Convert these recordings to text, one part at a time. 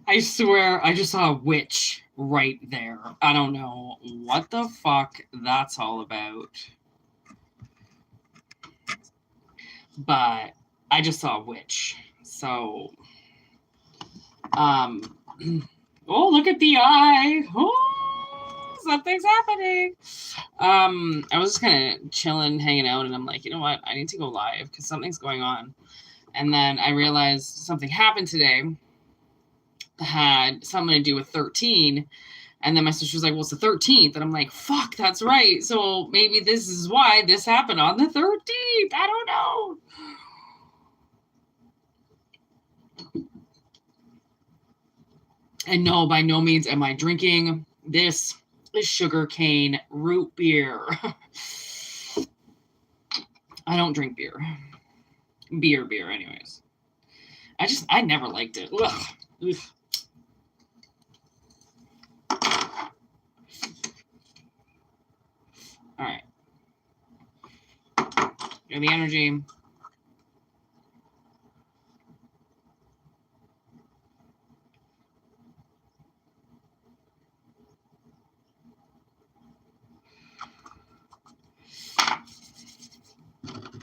I swear I just saw a witch right there. I don't know what the fuck that's all about. But I just saw a witch. So, oh, look at the eye. Oh, something's happening. I was just kind of chilling, hanging out, and I'm like, you know what? I need to go live because something's going on. And then I realized something happened today that had something to do with 13. And then my sister was like, well, it's the 13th. And I'm like, fuck, that's right. So maybe this is why this happened on the 13th. I don't know. And no, by no means am I drinking. This is sugarcane root beer. I don't drink beer. Beer, anyways. I never liked it. Ugh. Ugh. All right. Get the energy.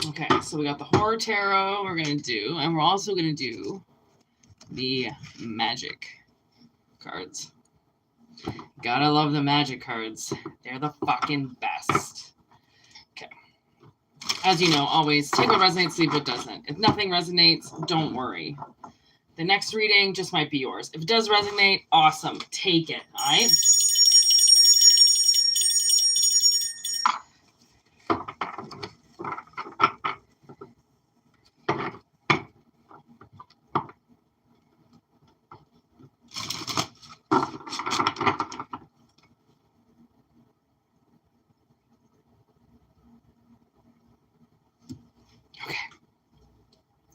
Okay, so we got the horror tarot we're going to do, and we're also going to do the magic cards. Gotta love the magic cards. They're the fucking best. Okay. As you know, always take what resonates, leave what doesn't. If nothing resonates, don't worry. The next reading just might be yours. If it does resonate, awesome. Take it, all right?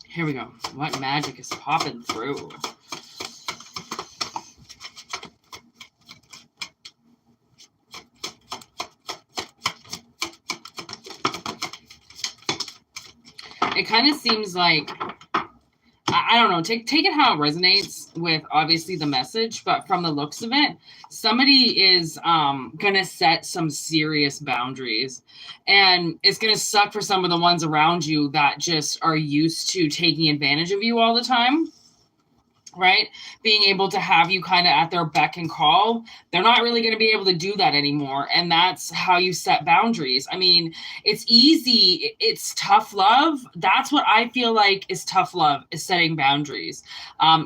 Here we go. What magic is popping through? It kind of seems like, I don't know, take it how it resonates with obviously the message, but from the looks of it, somebody is gonna set some serious boundaries, and it's gonna suck for some of the ones around you that just are used to taking advantage of you all the time. Right? Being able to have you kind of at their beck and call. They're not really going to be able to do that anymore. And that's how you set boundaries. I mean, it's easy. It's tough love. That's what I feel like is tough love, is setting boundaries.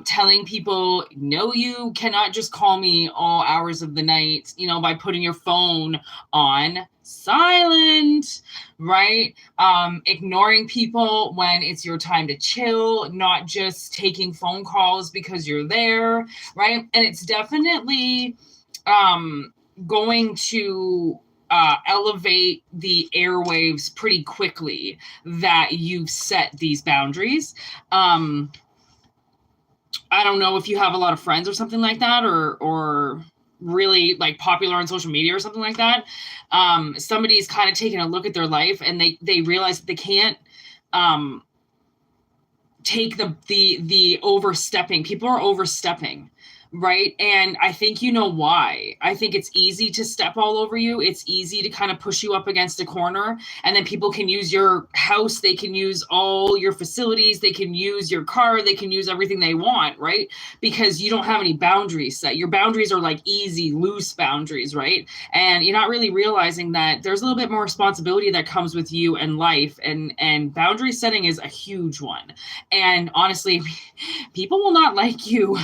Telling people, no, you cannot just call me all hours of the night, by putting your phone on silent, right? Ignoring people when it's your time to chill, not just taking phone calls because you're there, right? And it's definitely going to elevate the airwaves pretty quickly that you've set these boundaries. I don't know if you have a lot of friends or something like that, or really like popular on social media or something like that. Somebody's kind of taking a look at their life and they realize that they can't take the overstepping. People are overstepping, right? And I think you know why. I think it's easy to step all over you. It's easy to kind of push you up against a corner, and then people can use your house. They can use all your facilities. They can use your car. They can use everything they want, right? Because you don't have any boundaries set. Your boundaries are like easy, loose boundaries, right? And you're not really realizing that there's a little bit more responsibility that comes with you and life, and boundary setting is a huge one. And honestly, people will not like you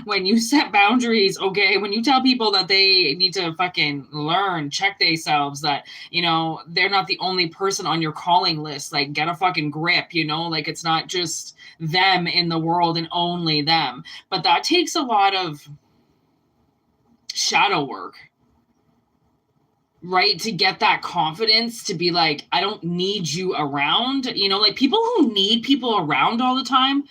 when you set boundaries. Okay, when you tell people that they need to fucking learn, check themselves, that they're not the only person on your calling list, like get a fucking grip, like it's not just them in the world and only them. But that takes a lot of shadow work, right? To get that confidence to be like, I don't need you around, like people who need people around all the time,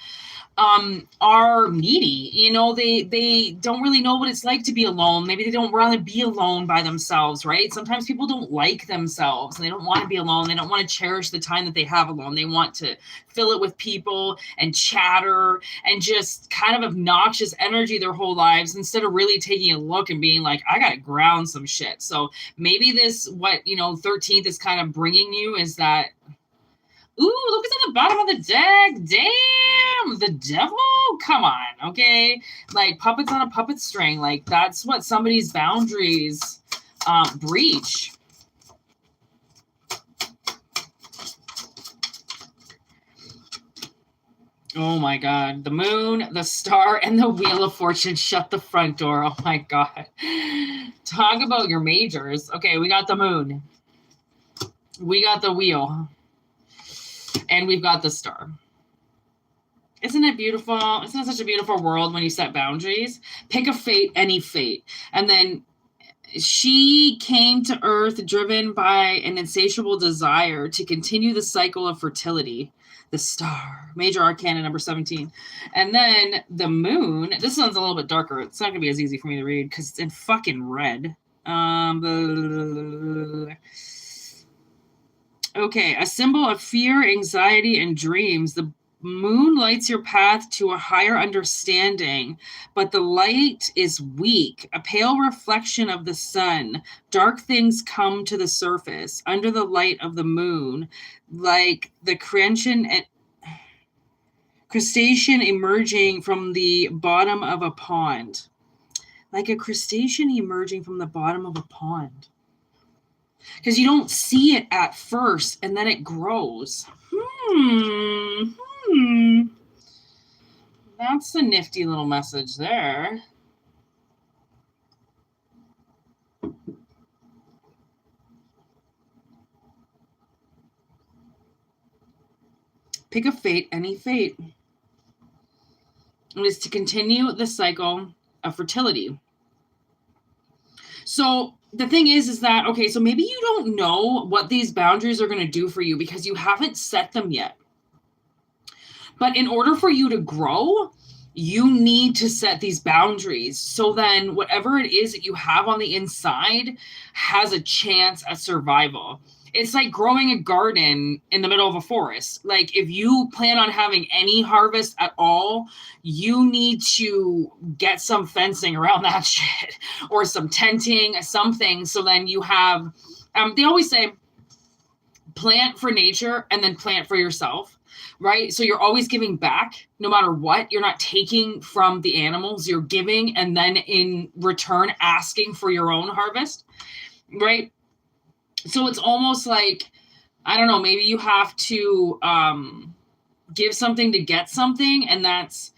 are needy. You know, they don't really know what it's like to be alone. Maybe they don't want to be alone by themselves, right? Sometimes people don't like themselves and they don't want to be alone. They don't want to cherish the time that they have alone. They want to fill it with people and chatter and just kind of obnoxious energy their whole lives, instead of really taking a look and being like, I gotta ground some shit. So maybe this, what, 13th is kind of bringing you is that, ooh, look what's at the bottom of the deck. Damn, the devil? Come on, okay? Like puppets on a puppet string. Like that's what somebody's boundaries breach. Oh my God. The moon, the star, and the wheel of fortune shut the front door. Oh my God. Talk about your majors. Okay, we got the moon. We got the wheel. And we've got the star. Isn't it beautiful? Isn't it such a beautiful world when you set boundaries? Pick a fate, any fate. And then she came to Earth driven by an insatiable desire to continue the cycle of fertility. The star, major arcana number 17. And then the moon. This one's a little bit darker. It's not going to be as easy for me to read because it's in fucking red. Okay, a symbol of fear, anxiety, and dreams. The moon lights your path to a higher understanding, but the light is weak, a pale reflection of the sun. Dark things come to the surface under the light of the moon, like the crustacean emerging from the bottom of a pond. Like a crustacean emerging from the bottom of a pond. Because you don't see it at first, and then it grows. That's a nifty little message there. Pick a fate, any fate. It is to continue the cycle of fertility. So the thing is that, okay, so maybe you don't know what these boundaries are going to do for you because you haven't set them yet. But in order for you to grow, you need to set these boundaries. So then whatever it is that you have on the inside has a chance at survival. It's like growing a garden in the middle of a forest. Like if you plan on having any harvest at all, you need to get some fencing around that shit or some tenting, something. So then you have, they always say plant for nature and then plant for yourself, right? So you're always giving back no matter what. You're not taking from the animals, you're giving and then in return asking for your own harvest, right? So it's almost like, I don't know, maybe you have to give something to get something, and that's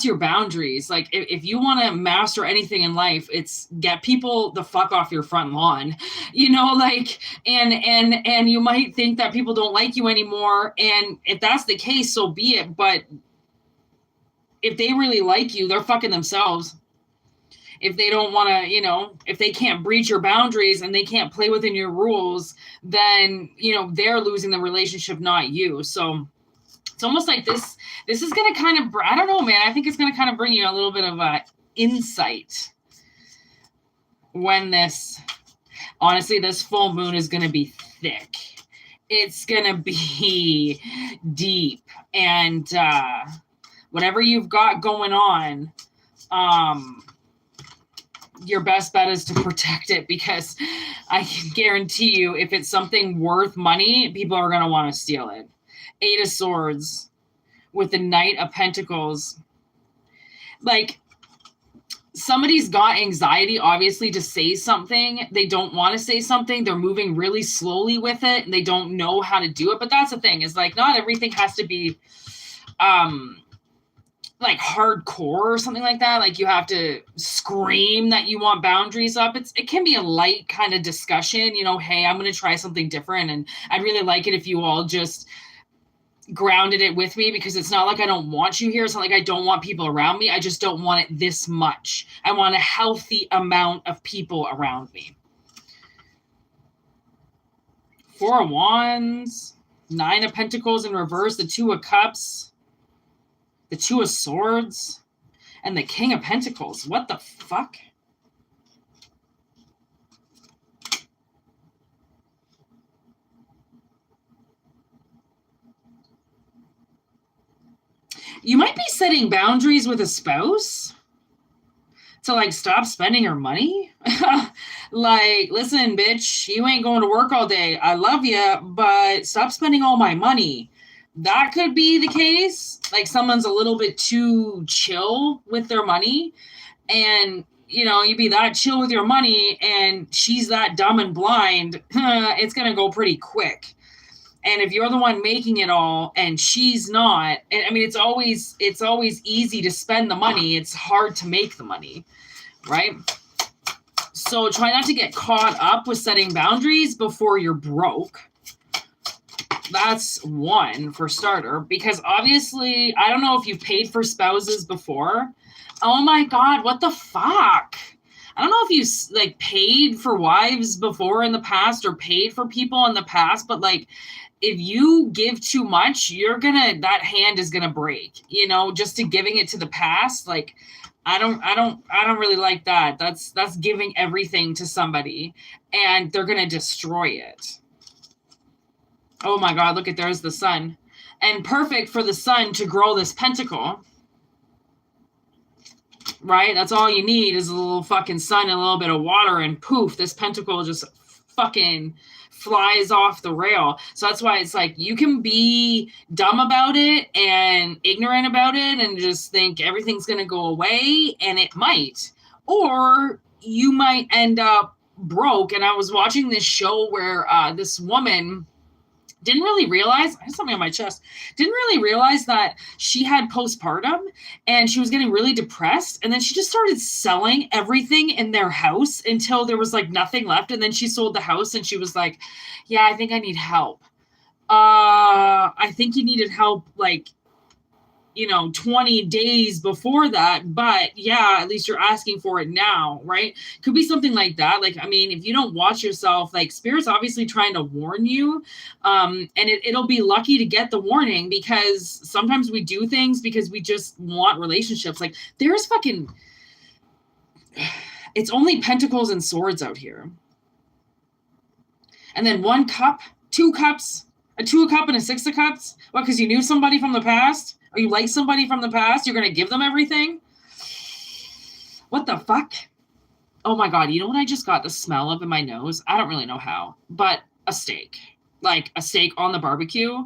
your boundaries. Like if you want to master anything in life, it's get people the fuck off your front lawn, like, and you might think that people don't like you anymore. And if that's the case, so be it. But if they really like you, they're fucking themselves. If they don't want to, if they can't breach your boundaries and they can't play within your rules, then, they're losing the relationship, not you. So it's almost like this is going to kind of, I don't know, man. I think it's going to kind of bring you a little bit of insight when honestly, this full moon is going to be thick. It's going to be deep, and whatever you've got going on, your best bet is to protect it, because I can guarantee you if it's something worth money, people are going to want to steal it. 8 of Swords with the Knight of Pentacles. Like, somebody's got anxiety, obviously, to say something. They don't want to say something. They're moving really slowly with it, and they don't know how to do it. But that's the thing, is like, not everything has to be like hardcore or something like that. Like you have to scream that you want boundaries up. It can be a light kind of discussion, hey, I'm going to try something different. And I'd really like it if you all just grounded it with me, because it's not like I don't want you here. It's not like I don't want people around me. I just don't want it this much. I want a healthy amount of people around me. 4 of Wands, 9 of Pentacles in reverse, the 2 of Cups. the Two of Swords, and the King of Pentacles. What the fuck? You might be setting boundaries with a spouse to like stop spending her money. Like, listen, bitch, you ain't going to work all day. I love you, but stop spending all my money. That could be the case. Like someone's a little bit too chill with their money, and you know, you be that chill with your money and she's that dumb and blind, it's going to go pretty quick. And if you're the one making it all and she's not, I mean, it's always easy to spend the money. It's hard to make the money, right? So try not to get caught up with setting boundaries before you're broke. That's one for starter, because obviously, I don't know if you've paid for spouses before. Oh my God, what the fuck? I don't know if you like paid for wives before in the past or paid for people in the past, but like if you give too much, that hand is gonna break, you know, just to giving it to the past. Like I don't really like that. That's giving everything to somebody and they're gonna destroy it. Oh my God, look at, there's the sun. And perfect for the sun to grow this pentacle. Right? That's all you need is a little fucking sun and a little bit of water, and poof, this pentacle just fucking flies off the rail. So that's why it's like you can be dumb about it and ignorant about it and just think everything's going to go away, and it might. Or you might end up broke. And I was watching this show where this woman didn't really realize, I have something on my chest, didn't really realize that she had postpartum and she was getting really depressed. And then she just started selling everything in their house until there was like nothing left. And then she sold the house and she was like, yeah, I think I need help. I think you needed help like, 20 days before that, but yeah, at least you're asking for it now, right? Could be something like that. Like, I mean, if you don't watch yourself, like Spirit's obviously trying to warn you. And it'll be lucky to get the warning, because sometimes we do things because we just want relationships. Like there's it's only pentacles and swords out here. And then 1 cup, 2 cups, a 2 of cup and a 6 of cups. What, because you knew somebody from the past? Or you like somebody from the past? You're going to give them everything? What the fuck? Oh my God. You know what I just got the smell of in my nose? I don't really know how, but a steak. Like a steak on the barbecue.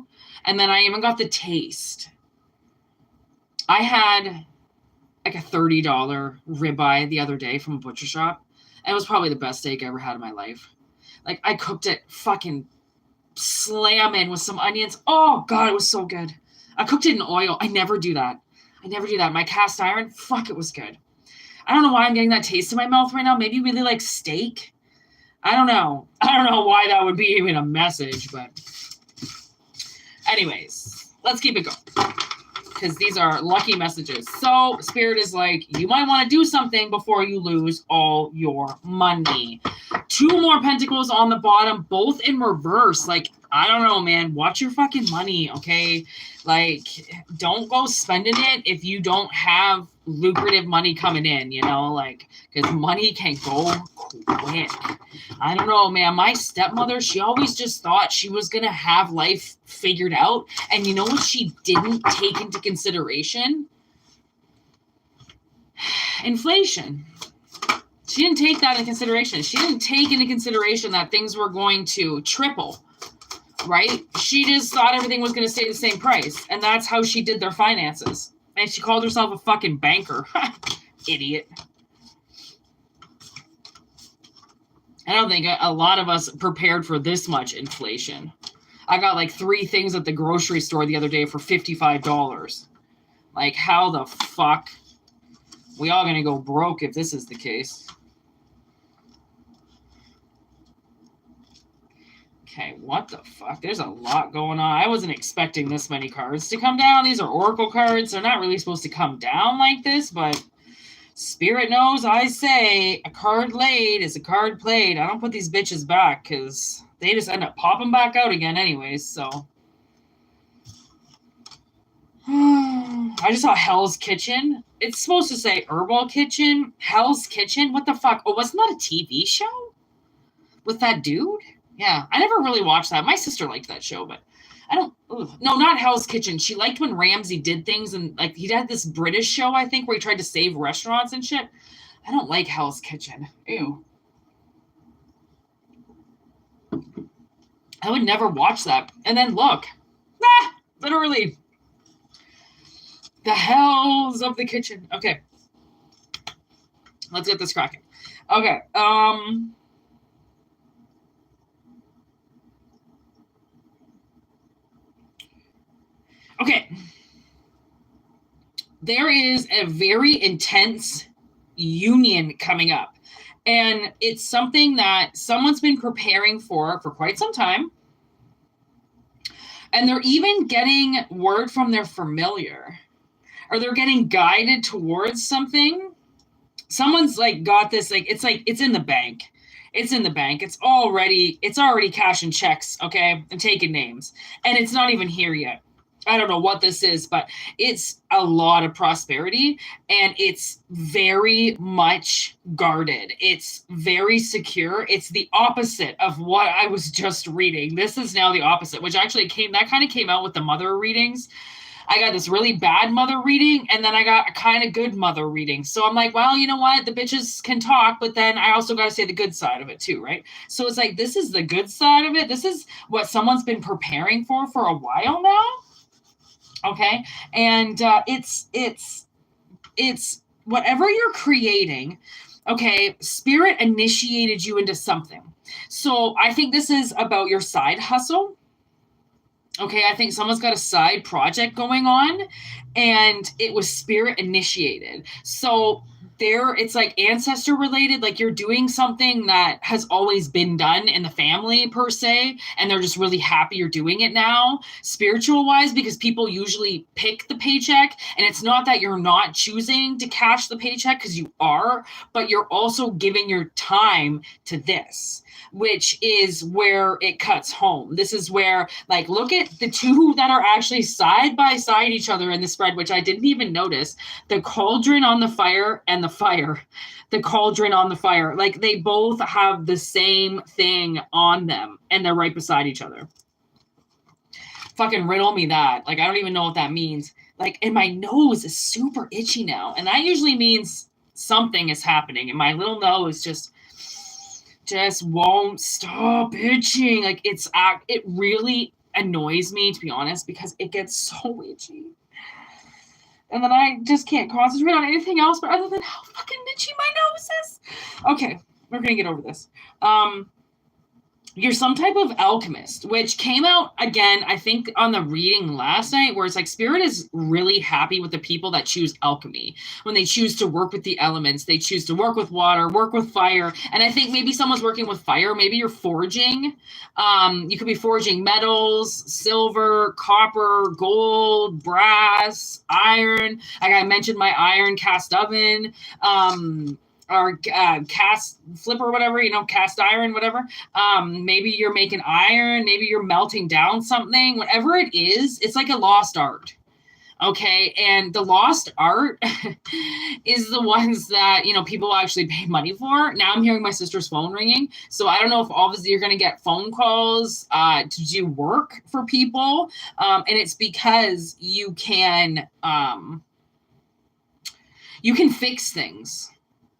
And then I even got the taste. I had like a $30 ribeye the other day from a butcher shop. And it was probably the best steak I ever had in my life. Like I cooked it fucking slamming with some onions. Oh God, it was so good. I cooked it in oil. I never do that. My cast iron, fuck, it was good. I don't know why I'm getting that taste in my mouth right now. Maybe you really like steak. I don't know why that would be even a message, but anyways, let's keep it going, because these are lucky messages. So Spirit is like, you might want to do something before you lose all your money. 2 more pentacles on the bottom, both in reverse. Like, I don't know, man. Watch your fucking money, okay? Like, don't go spending it if you don't have lucrative money coming in, like, because money can go quick. I don't know, man. My stepmother, she always just thought she was going to have life figured out. And you know what she didn't take into consideration? Inflation. She didn't take that into consideration. She didn't take into consideration that things were going to triple. Right? She just thought everything was going to stay the same price. And that's how she did their finances. And she called herself a fucking banker. Idiot. I don't think a lot of us prepared for this much inflation. I got like 3 things at the grocery store the other day for $55. Like, how the fuck? We all going to go broke if this is the case. Okay, what the fuck? There's a lot going on. I wasn't expecting this many cards to come down. These are oracle cards. They're not really supposed to come down like this, but Spirit knows I say a card laid is a card played. I don't put these bitches back because they just end up popping back out again anyways, so. I just saw Hell's Kitchen. It's supposed to say Herbal Kitchen. Hell's Kitchen? What the fuck? Oh, wasn't that a TV show? With that dude? Yeah, I never really watched that. My sister liked that show, but I don't. Ugh. No, not Hell's Kitchen. She liked when Ramsay did things, and like he had this British show, I think, where he tried to save restaurants and shit. I don't like Hell's Kitchen. Ew. I would never watch that. And then look, literally, the hells of the kitchen. Okay, let's get this cracking. Okay, okay. There is a very intense union coming up. And it's something that someone's been preparing for quite some time. And they're even getting word from their familiar, or they're getting guided towards something. Someone's like got this, like it's in the bank. It's in the bank. It's already cashing checks, okay, and taking names. And it's not even here yet. I don't know what this is, but it's a lot of prosperity, and it's very much guarded. It's very secure. It's the opposite of what I was just reading. This is now the opposite, which actually came out with the mother readings. I got this really bad mother reading, and then I got a kind of good mother reading. So I'm like, well, you know what? The bitches can talk, but then I also got to say the good side of it too, right? So it's like, this is the good side of it. This is what someone's been preparing for a while now. Okay. And it's whatever you're creating. Okay. Spirit initiated you into something. So I think this is about your side hustle. Okay. I think someone's got a side project going on, and it was spirit initiated. So it's like ancestor related, like you're doing something that has always been done in the family per se, and they're just really happy you're doing it now, spiritual wise, because people usually pick the paycheck, and it's not that you're not choosing to cash the paycheck, because you are, but you're also giving your time to this, which is where it cuts home. This is where, like, look at the two that are actually side by side each other in the spread, which I didn't even notice. The cauldron on the fire and the fire. The cauldron on the fire. Like, they both have the same thing on them, and they're right beside each other. Fucking riddle me that. Like, I don't even know what that means. Like, and my nose is super itchy now, and that usually means something is happening, and my little nose just won't stop itching. Like, it really annoys me, to be honest, because it gets so itchy. And then I just can't concentrate on anything else but other than how fucking itchy my nose is. Okay, we're going to get over this. You're some type of alchemist, which came out again, I think, on the reading last night, where it's like spirit is really happy with the people that choose alchemy. When they choose to work with the elements, they choose to work with water, work with fire. And I think maybe someone's working with fire. Maybe you're forging. You could be forging metals, silver, copper, gold, brass, iron. Like I mentioned, my iron cast oven. Or cast flip or whatever, cast iron, whatever. Maybe you're making iron, maybe you're melting down something, whatever it is, it's like a lost art. Okay. And the lost art is the ones that, people actually pay money for. Now I'm hearing my sister's phone ringing. So I don't know if obviously you're going to get phone calls to do work for people. And it's because you can fix things.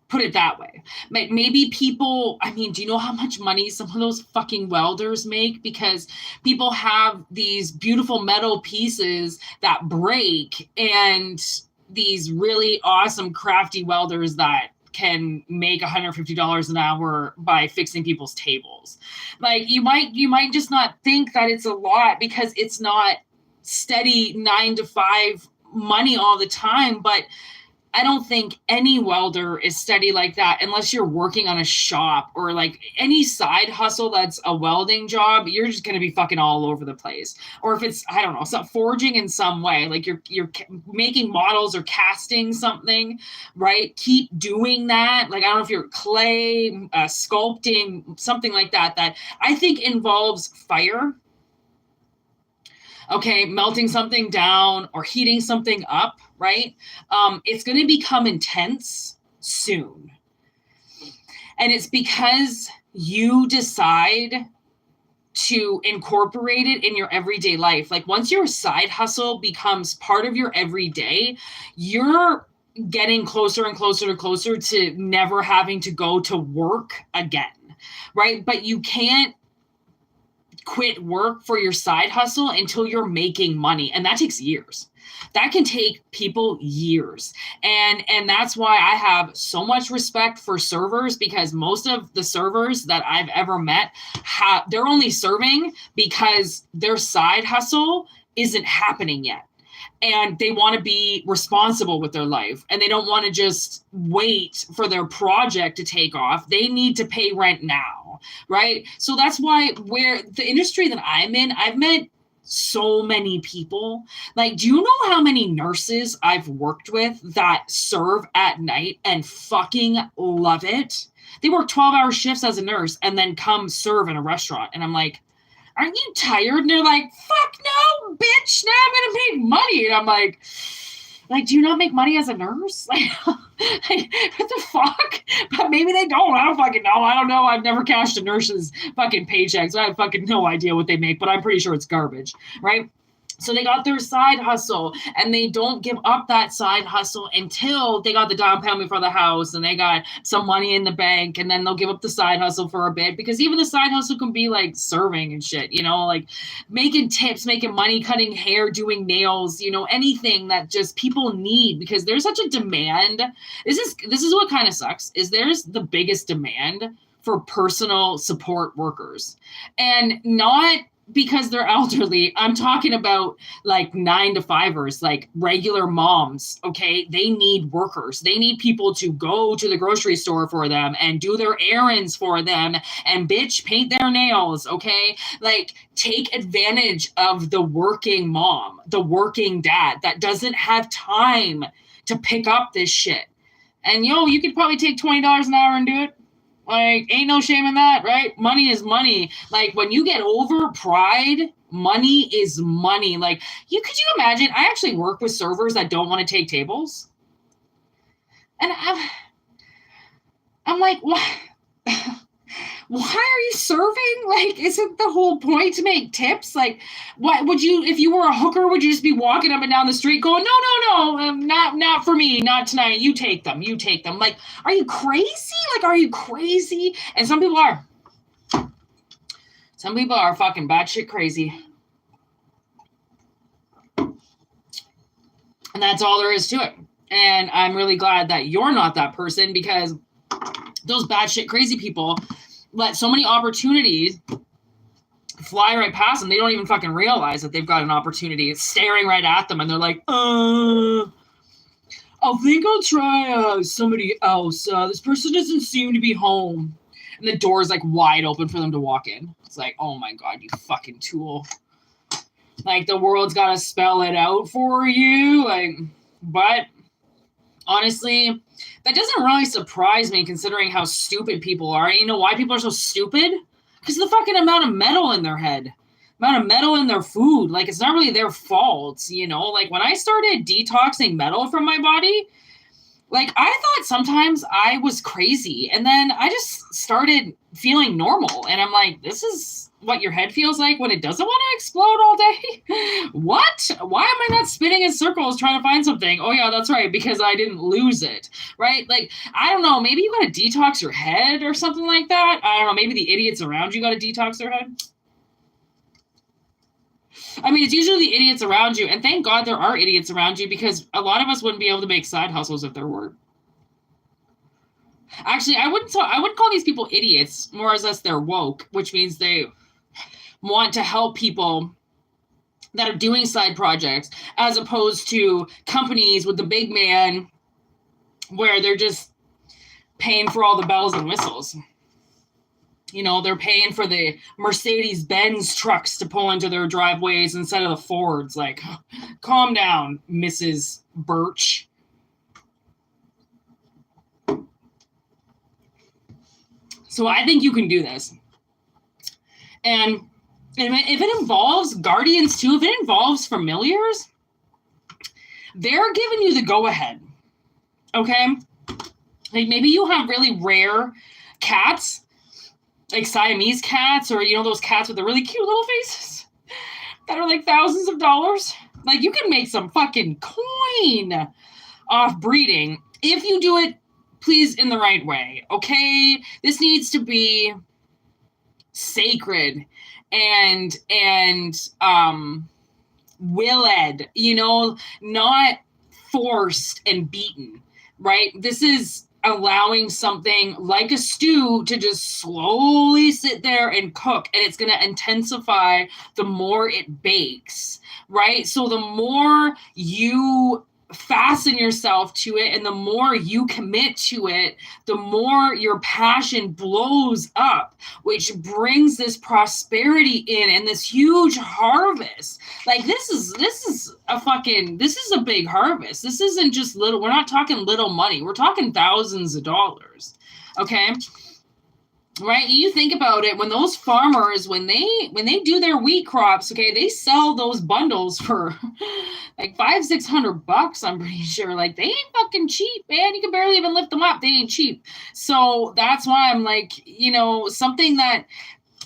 Put it that way. Maybe people, do you know how much money some of those fucking welders make? Because people have these beautiful metal pieces that break, and these really awesome crafty welders that can make $150 an hour by fixing people's tables. Like, you might just not think that it's a lot because it's not steady 9 to 5 money all the time, but I don't think any welder is steady like that unless you're working on a shop or like any side hustle that's a welding job. You're just going to be fucking all over the place. Or if it's, I don't know, some forging in some way, like you're making models or casting something, right? Keep doing that. Like, I don't know if you're clay, sculpting, something like that I think involves fire. okay, melting something down or heating something up, right? It's going to become intense soon. And it's because you decide to incorporate it in your everyday life. Like once your side hustle becomes part of your everyday, you're getting closer and closer to never having to go to work again, right? But you can't quit work for your side hustle until you're making money, and that takes years. That can take people years. And that's why I have so much respect for servers, because most of the servers that I've ever met they're only serving because their side hustle isn't happening yet. And they want to be responsible with their life, and they don't want to just wait for their project to take off. They need to pay rent now, right? So that's why where the industry that I'm in, I've met so many people. Like, do you know how many nurses I've worked with that serve at night and fucking love it? They work 12-hour shifts as a nurse and then come serve in a restaurant. And I'm like, aren't you tired? And they're like, fuck no, bitch. Now I'm going to make money. And I'm like, do you not make money as a nurse? Like, what the fuck? But maybe they don't. I don't fucking know. I don't know. I've never cashed a nurse's fucking paycheck, so I have fucking no idea what they make, but I'm pretty sure it's garbage, right? So they got their side hustle, and they don't give up that side hustle until they got the down payment for the house and they got some money in the bank, and then they'll give up the side hustle for a bit, because even the side hustle can be like serving and shit, you know, like making tips, making money, cutting hair, doing nails, you know, anything that just people need, because there's such a demand. This is what kind of sucks, is there's the biggest demand for personal support workers, and not because they're elderly. I'm talking about like 9-to-5ers, like regular moms. Okay. They need workers. They need people to go to the grocery store for them and do their errands for them and bitch paint their nails. Okay. Like, take advantage of the working mom, the working dad that doesn't have time to pick up this shit. And you could probably take $20 an hour and do it. Like, ain't no shame in that, right? Money is money. Like, when you get over pride, money is money. Like, could you imagine? I actually work with servers that don't want to take tables. And I'm like, what? Why are you serving? Like, isn't the whole point to make tips? Like, what would you, if you were a hooker, would you just be walking up and down the street going, no, not for me, not tonight. You take them. Like, are you crazy? And some people are. Some people are fucking batshit crazy. And that's all there is to it. And I'm really glad that you're not that person, because those batshit crazy people let so many opportunities fly right past them. They don't even fucking realize that they've got an opportunity. It's staring right at them, and they're like, I think I'll try somebody else. This person doesn't seem to be home. And the door is like wide open for them to walk in. It's like, oh my God, you fucking tool. Like, the world's got to spell it out for you. Like, but honestly, that doesn't really surprise me, considering how stupid people are. You know why people are so stupid? Because of the fucking amount of metal in their head, amount of metal in their food. Like, it's not really their fault, you know? Like, when I started detoxing metal from my body, like, I thought sometimes I was crazy. And then I just started feeling normal. And I'm like, this is what your head feels like when it doesn't want to explode all day? What? Why am I not spinning in circles trying to find something? Oh yeah, that's right, because I didn't lose it, right? Like, I don't know, maybe you got to detox your head or something like that. I don't know, maybe the idiots around you got to detox their head. I mean, it's usually the idiots around you, and thank God there are idiots around you, because a lot of us wouldn't be able to make side hustles if there were. Actually, I wouldn't call these people idiots, more or less they're woke, which means they want to help people that are doing side projects, as opposed to companies with the big man where they're just paying for all the bells and whistles. You know, they're paying for the Mercedes-Benz trucks to pull into their driveways instead of the Fords. Like, calm down, Mrs. Birch. So I think you can do this. And if it involves guardians too, if it involves familiars, they're giving you the go-ahead. Okay? Like maybe you have really rare cats, like Siamese cats, or those cats with the really cute little faces that are like thousands of dollars. Like you can make some fucking coin off breeding if you do it, please, in the right way. Okay? This needs to be sacred and willed, not forced and beaten, right? This is allowing something like a stew to just slowly sit there and cook, and it's going to intensify the more it bakes, right? So the more you fasten yourself to it and the more you commit to it, the more your passion blows up, which brings this prosperity in and this huge harvest. Like this is a big harvest. This isn't just little. We're not talking little money. We're talking thousands of dollars. Okay? Right? You think about it, when those farmers, when they do their wheat crops, okay, they sell those bundles for like $500-600, I'm pretty sure. Like they ain't fucking cheap, man. You can barely even lift them up. They ain't cheap. So that's why I'm like, something that,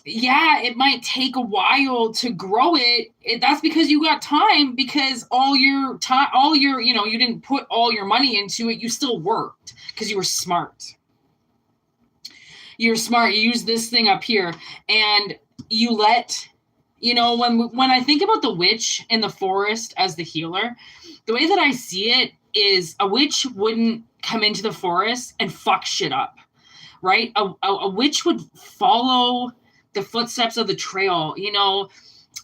yeah, it might take a while to grow it. That's because you got time, because you didn't put all your money into it. You still worked because you were smart. You're smart. You use this thing up here, and you let, when I think about the witch in the forest as the healer, the way that I see it is a witch wouldn't come into the forest and fuck shit up, right? A witch would follow the footsteps of the trail,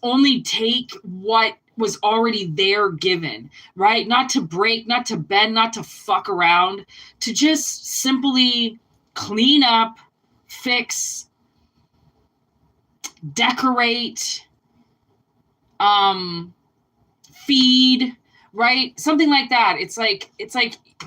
only take what was already there given, right? Not to break, not to bend, not to fuck around, to just simply clean up, fix, decorate, feed, right? Something like that. It's like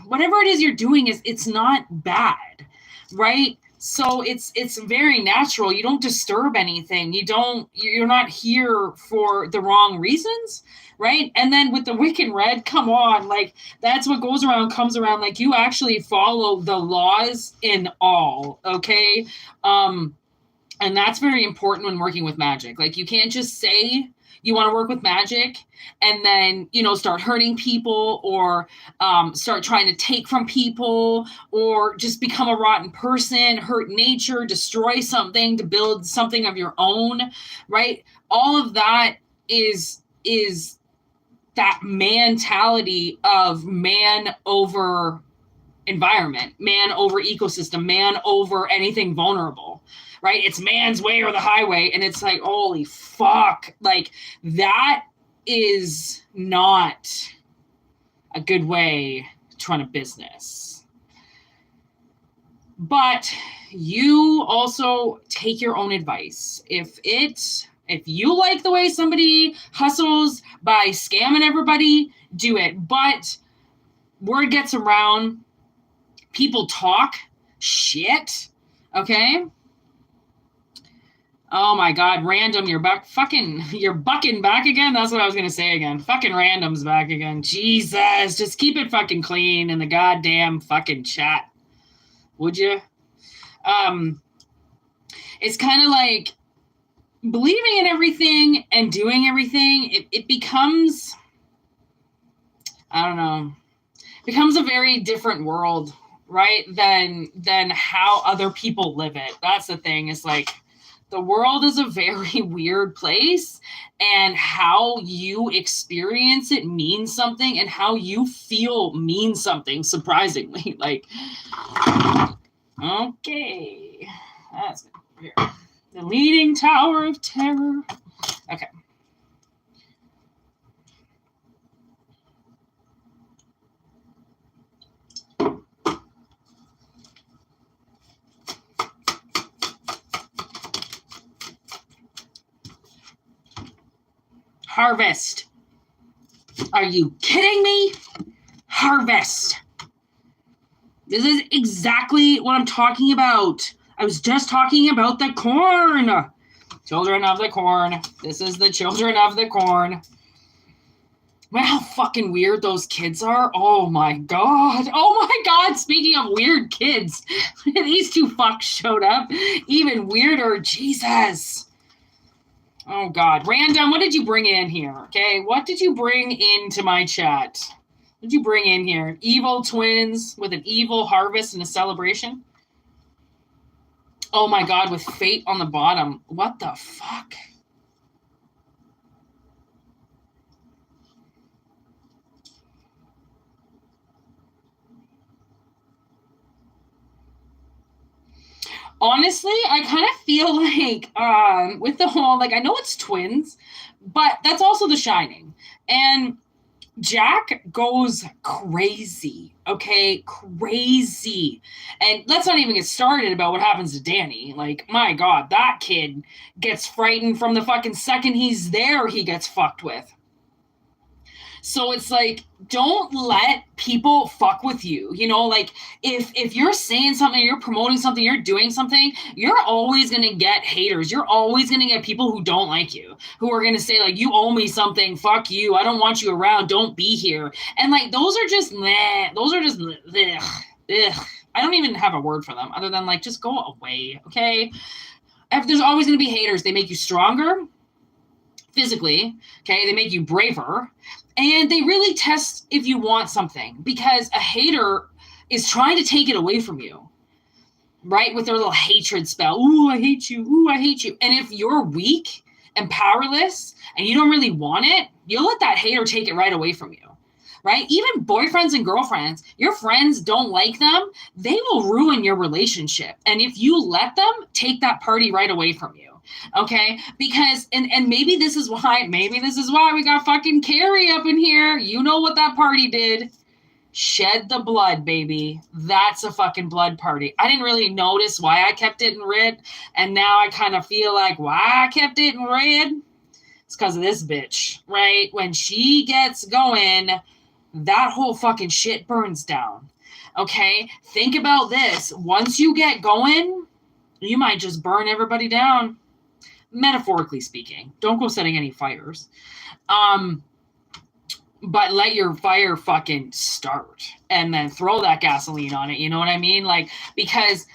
whatever it is you're doing it's not bad, right? So it's very natural. You don't disturb anything. You're not here for the wrong reasons, right? And then with the Wiccan Red, come on, like that's what goes around comes around. Like you actually follow the laws in all, okay? And that's very important when working with magic. Like you can't just say you want to work with magic and then, start hurting people or start trying to take from people or just become a rotten person, hurt nature, destroy something to build something of your own, right? All of that is that mentality of man over environment, man over ecosystem, man over anything vulnerable, right? It's man's way or the highway. And it's like, holy fuck. Like that is not a good way to run a business. But you also take your own advice. If you like the way somebody hustles by scamming everybody, do it. But word gets around, people talk shit, okay? Oh my God, random, you're bucking back again? That's what I was going to say again. Fucking random's back again. Jesus, just keep it fucking clean in the goddamn fucking chat. Would you? It's kind of like believing in everything and doing everything. It becomes, I don't know, becomes a very different world, right? Than how other people live it. That's the thing. It's like, the world is a very weird place, and how you experience it means something, and how you feel means something, surprisingly. Like, okay, that's here. The Leaning Tower of Terror. Okay. Harvest. Are you kidding me? Harvest. This is exactly what I'm talking about. I was just talking about the corn. Children of the corn. This is the children of the corn. Man, how fucking weird those kids are. Oh my God. Oh my God. Speaking of weird kids, these two fucks showed up. Even weirder. Jesus. Oh God. Random, what did you bring in here? Okay. What did you bring into my chat? What did you bring in here? Evil twins with an evil harvest and a celebration? Oh my God. With fate on the bottom. What the fuck? Honestly, I kind of feel like with the whole, like, I know it's twins, but that's also The Shining. And Jack goes crazy, okay? Crazy. And let's not even get started about what happens to Danny. Like, my God, that kid gets frightened from the fucking second he's there, he gets fucked with. So it's like, don't let people fuck with you. You know, like if you're saying something, you're promoting something, you're doing something, you're always going to get haters. You're always going to get people who don't like you, who are going to say like, you owe me something. Fuck you. I don't want you around. Don't be here. And like, those are just, ugh. I don't even have a word for them other than like, just go away. Okay. If there's always going to be haters, they make you stronger physically. Okay. They make you braver. And they really test if you want something, because a hater is trying to take it away from you, right? With their little hatred spell. Ooh, I hate you. Ooh, I hate you. And if you're weak and powerless and you don't really want it, you'll let that hater take it right away from you, right? Even boyfriends and girlfriends, your friends don't like them. They will ruin your relationship. And if you let them take that party right away from you. Okay, because and maybe this is why we got fucking Carrie up in here. You know what that party did? Shed the blood, baby. That's a fucking blood party. I didn't really notice why I kept it in red, and now I kind of feel like why I kept it in red. It's because of this bitch, right? When she gets going, that whole fucking shit burns down. Okay, think about this. Once you get going, you might just burn everybody down. Metaphorically speaking, don't go setting any fires. But let your fire fucking start and then throw that gasoline on it. You know what I mean? Like, because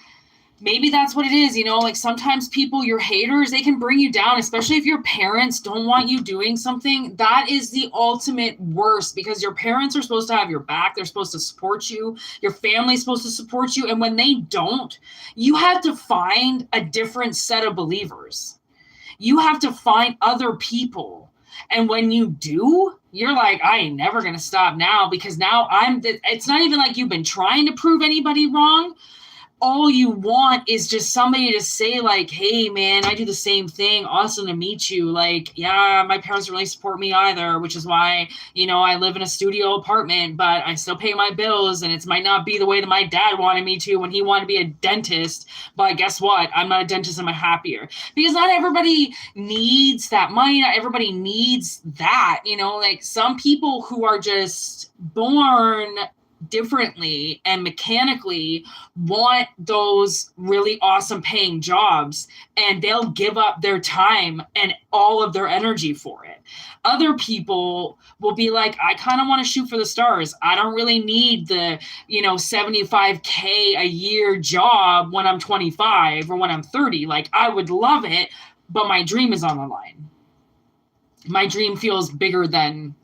maybe that's what it is, you know, like sometimes people, your haters, they can bring you down, especially if your parents don't want you doing something. That is the ultimate worst, because your parents are supposed to have your back. They're supposed to support you. Your family's supposed to support you. And when they don't, you have to find a different set of believers. You have to find other people. And when you do, you're like, I ain't never going to stop now, because now it's not even like you've been trying to prove anybody wrong. All you want is just somebody to say like, hey man, I do the same thing. Awesome to meet you. Like, yeah, my parents don't really support me either, which is why, you know, I live in a studio apartment, but I still pay my bills, and it might not be the way that my dad wanted me to when he wanted to be a dentist. But guess what? I'm not a dentist. I'm a happier, because not everybody needs that money. Not everybody needs that, you know, like some people who are just born differently and mechanically want those really awesome paying jobs, and they'll give up their time and all of their energy for it. Other people will be like, I kind of want to shoot for the stars. I don't really need the, you know, $75K a year job when I'm 25 or when I'm 30. Like, I would love it, but my dream is on the line. My dream feels bigger than,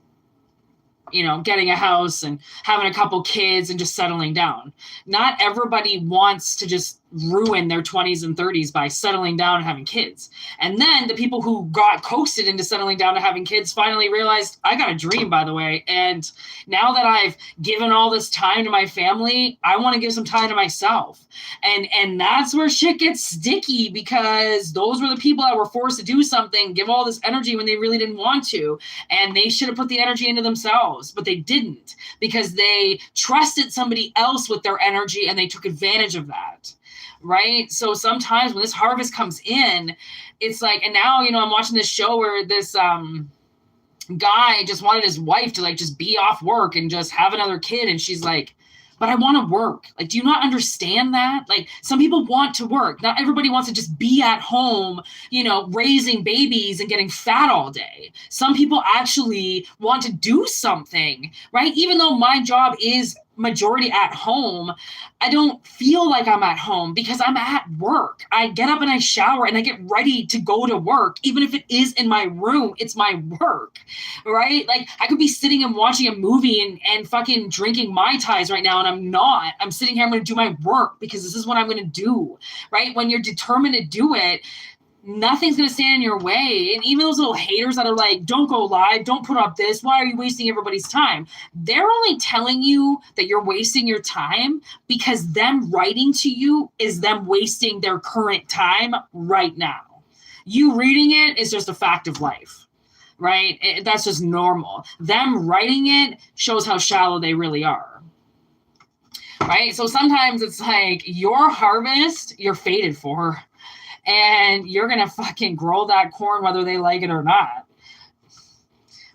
you know, getting a house and having a couple kids and just settling down. Not everybody wants to just ruin their 20s and 30s by settling down and having kids. And then the people who got coasted into settling down and having kids finally realized, I got a dream, by the way. And now that I've given all this time to my family, I want to give some time to myself. And that's where shit gets sticky, because those were the people that were forced to do something, give all this energy when they really didn't want to. And they should have put the energy into themselves, but they didn't, because they trusted somebody else with their energy and they took advantage of that. Right? So sometimes when this harvest comes in, it's like, and now, you know, I'm watching this show where this guy just wanted his wife to like just be off work and just have another kid. And she's like, but I want to work. Like, do you not understand that? Like, some people want to work. Not everybody wants to just be at home, raising babies and getting fat all day. Some people actually want to do something, right? Even though my job is majority at home, I don't feel like I'm at home because I'm at work. I get up and I shower and I get ready to go to work. Even if it is in my room, it's my work, right? Like, I could be sitting and watching a movie and fucking drinking Mai Tais right now, and I'm not. I'm sitting here, I'm going to do my work because this is what I'm going to do, right? When you're determined to do it, nothing's going to stand in your way. And even those little haters that are like, don't go live, don't put up this, why are you wasting everybody's time? They're only telling you that you're wasting your time because them writing to you is them wasting their current time right now. You reading it is just a fact of life, right? That's just normal. Them writing it shows how shallow they really are, right? So sometimes it's like your harvest, you're fated for. And you're going to fucking grow that corn whether they like it or not,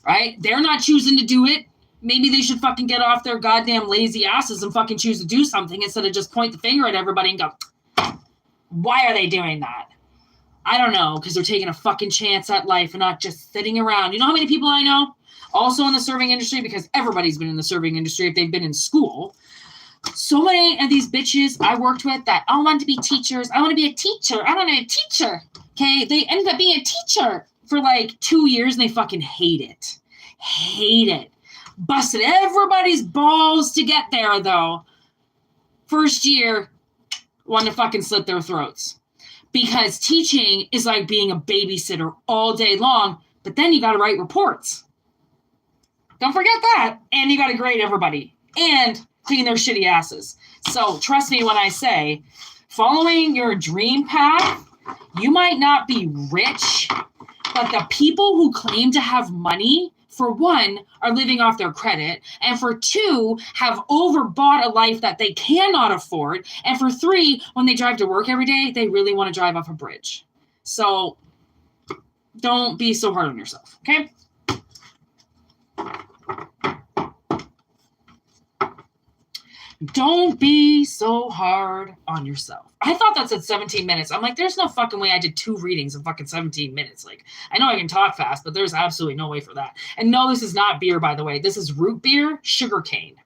right? They're not choosing to do it. Maybe they should fucking get off their goddamn lazy asses and fucking choose to do something instead of just point the finger at everybody and go, why are they doing that? I don't know, because they're taking a fucking chance at life and not just sitting around. You know how many people I know also in the serving industry? Because everybody's been in the serving industry if they've been in school. So many of these bitches I worked with that all want to be teachers. I want to be a teacher. I want to be a teacher. Okay. They ended up being a teacher for like 2 years and they fucking hate it. Hate it. Busted everybody's balls to get there though. First year, wanted to fucking slit their throats. Because teaching is like being a babysitter all day long, but then you got to write reports. Don't forget that. And you got to grade everybody. And clean their shitty asses. So trust me when I say, following your dream path, you might not be rich, but the people who claim to have money, for one, are living off their credit, and for two, have overbought a life that they cannot afford, and for three, when they drive to work every day, they really want to drive off a bridge. So don't be so hard on yourself, okay? Don't be so hard on yourself. I thought that said 17 minutes. I'm like, there's no fucking way I did 2 readings in fucking 17 minutes. Like, I know I can talk fast, but there's absolutely no way for that. And no, this is not beer, by the way. This is root beer, sugarcane.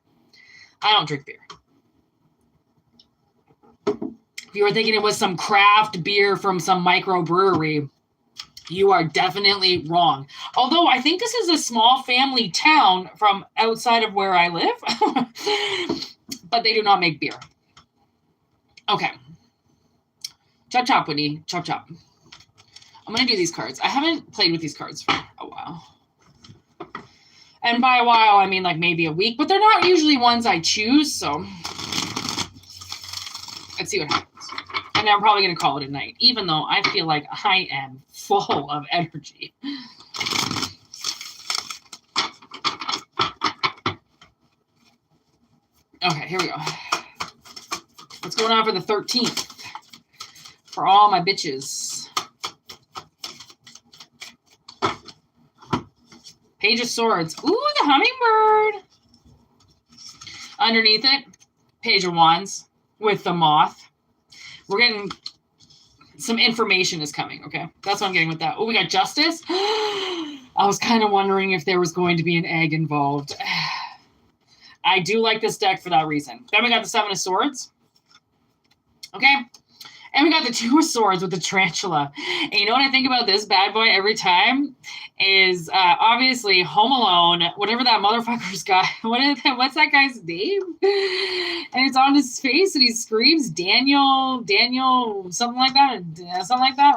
I don't drink beer. If you were thinking it was some craft beer from some microbrewery, you are definitely wrong. Although I think this is a small family town from outside of where I live. But they do not make beer. Okay. Chop, chop, Whitney. Chop, chop. I'm going to do these cards. I haven't played with these cards for a while. And by a while, I mean like maybe a week. But they're not usually ones I choose, so let's see what happens. And I'm probably going to call it a night, even though I feel like I am full of energy. Okay, here we go. What's going on for the 13th? For all my bitches. Page of Swords. Ooh, the hummingbird. Underneath it, Page of Wands with the moth. We're getting some information is coming, okay? That's what I'm getting with that. Oh, we got Justice. I was kind of wondering if there was going to be an egg involved. I do like this deck for that reason. Then we got the 7 of Swords. Okay. And we got the 2 of Swords with the tarantula. And you know what I think about this bad boy every time? Is obviously Home Alone, whatever that motherfucker's got. What's that guy's name? And it's on his face and he screams, Daniel, something like that.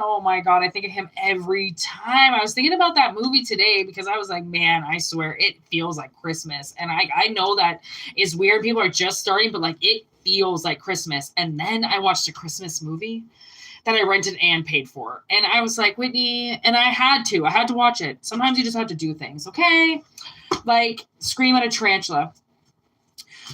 Oh my God, I think of him every time. I was thinking about that movie today because I was like, man, I swear it feels like Christmas. And I know that it's weird. People are just starting, but like it feels like Christmas. And then I watched a Christmas movie that I rented and paid for. And I was like, Whitney, and I had to watch it. Sometimes you just have to do things, okay? Like scream at a tarantula.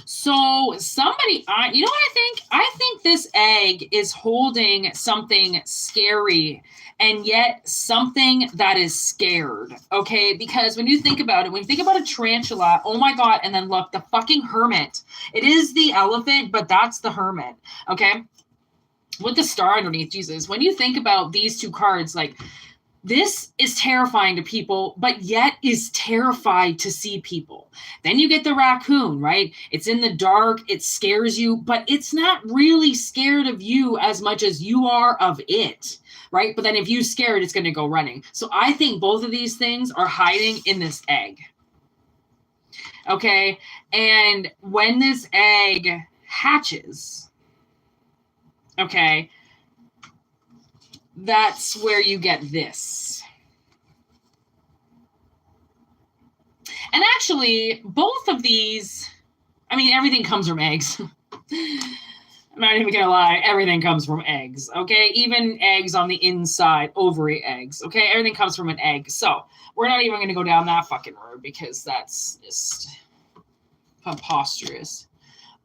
So somebody, you know what I think? I think this egg is holding something scary and yet something that is scared. Okay. Because when you think about it, when you think about a tarantula, oh my God. And then look, the fucking hermit. It is the elephant, but that's the hermit. Okay. With the star underneath, Jesus. When you think about these two cards, like, this is terrifying to people, but yet is terrified to see people. Then you get the raccoon, right? It's in the dark, it scares you, but it's not really scared of you as much as you are of it, right? But then if you scare it, it's going to go running. So I think both of these things are hiding in this egg. Okay? And when this egg hatches, okay, that's where you get this. And actually, both of these, I mean, everything comes from eggs. I'm not even going to lie. Everything comes from eggs, okay? Even eggs on the inside, ovary eggs, okay? Everything comes from an egg. So we're not even going to go down that fucking road because that's just preposterous.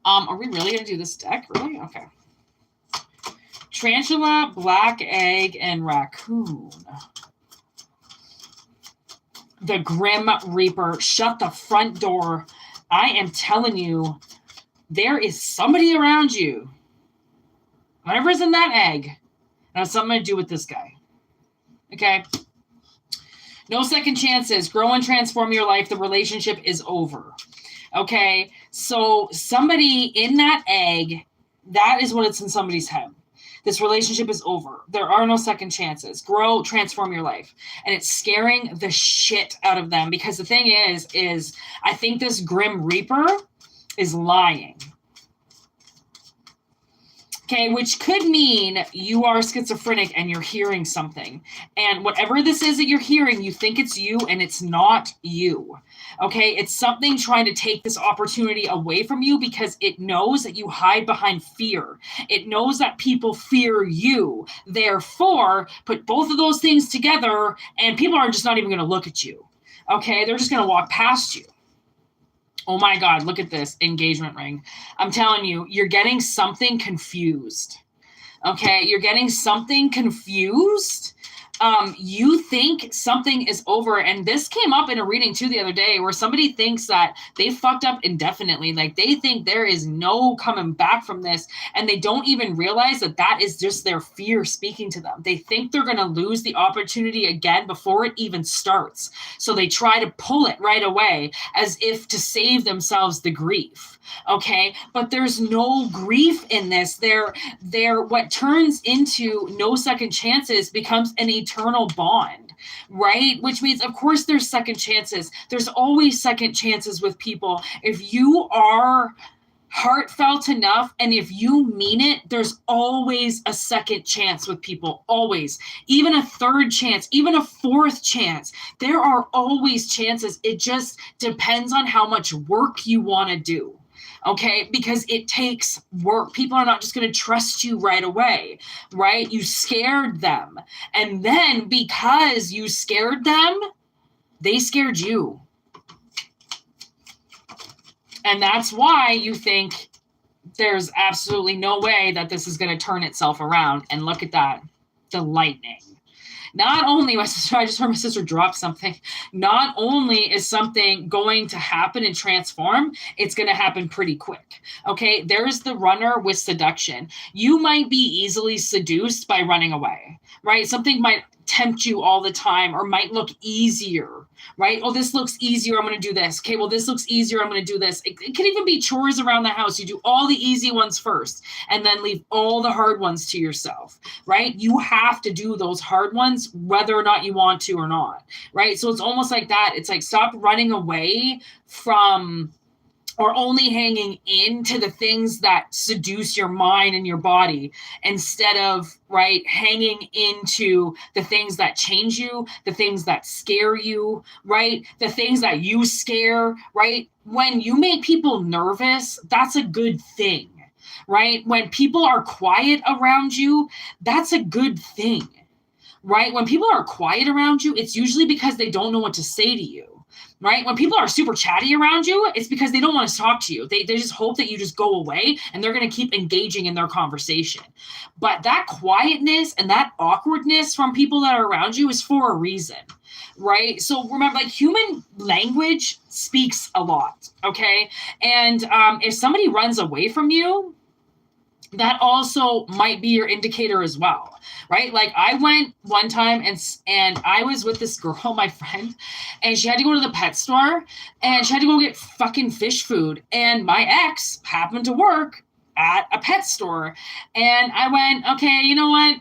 Are we really going to do this deck? Really? Okay. Tarantula, black egg, and raccoon. The Grim Reaper. Shut the front door. I am telling you, there is somebody around you. Whatever's in that egg, has something to do with this guy. Okay? No second chances. Grow and transform your life. The relationship is over. Okay? So somebody in that egg, that is what it's in somebody's head. This relationship is over. There are no second chances. Grow, transform your life. And it's scaring the shit out of them because the thing is I think this Grim Reaper is lying. Okay, which could mean you are schizophrenic and you're hearing something. And whatever this is that you're hearing, you think it's you and it's not you. Okay, it's something trying to take this opportunity away from you because it knows that you hide behind fear. It knows that people fear you. Therefore, put both of those things together and people are just not even going to look at you. Okay, they're just going to walk past you. Oh my God, look at this engagement ring. I'm telling you, you're getting something confused. Okay, you're getting something confused. You think something is over. And this came up in a reading too the other day where somebody thinks that they fucked up indefinitely. Like they think there is no coming back from this. And they don't even realize that that is just their fear speaking to them. They think they're going to lose the opportunity again before it even starts. So they try to pull it right away as if to save themselves the grief. Okay, but there's no grief in this. They're what turns into no second chances becomes an eternal bond, right? Which means, of course, there's second chances. There's always second chances with people. If you are heartfelt enough and if you mean it, there's always a second chance with people. Always. Even a third chance, even a fourth chance. There are always chances. It just depends on how much work you want to do. Okay, because it takes work. People are not just going to trust you right away, right? You scared them. And then because you scared them, they scared you. And that's why you think there's absolutely no way that this is going to turn itself around. And look at that, the lightning. Not only, I just heard my sister drop something. Not only is something going to happen and transform, it's going to happen pretty quick. Okay, there's the runner with seduction. You might be easily seduced by running away, right? Something might tempt you all the time or might look easier, right? Oh, this looks easier. I'm going to do this. Okay, well, this looks easier. I'm going to do this. It can even be chores around the house. You do all the easy ones first and then leave all the hard ones to yourself, right? You have to do those hard ones whether or not you want to or not, right? So it's almost like that. It's like stop running away from or only hanging into the things that seduce your mind and your body instead of, right, hanging into the things that change you, the things that scare you, right, the things that you scare, right? When you make people nervous, that's a good thing, right? When people are quiet around you, that's a good thing, right? When people are quiet around you, it's usually because they don't know what to say to you. right? When people are super chatty around you, it's because they don't want to talk to you. They just hope that you just go away, and they're going to keep engaging in their conversation. But that quietness and that awkwardness from people that are around you is for a reason, right? So remember, like, human language speaks a lot, okay? And if somebody runs away from you, that also might be your indicator as well, right? Like, I went one time and I was with this girl, my friend, and she had to go to the pet store and she had to go get fucking fish food. And my ex happened to work at a pet store, and I went, okay, you know what?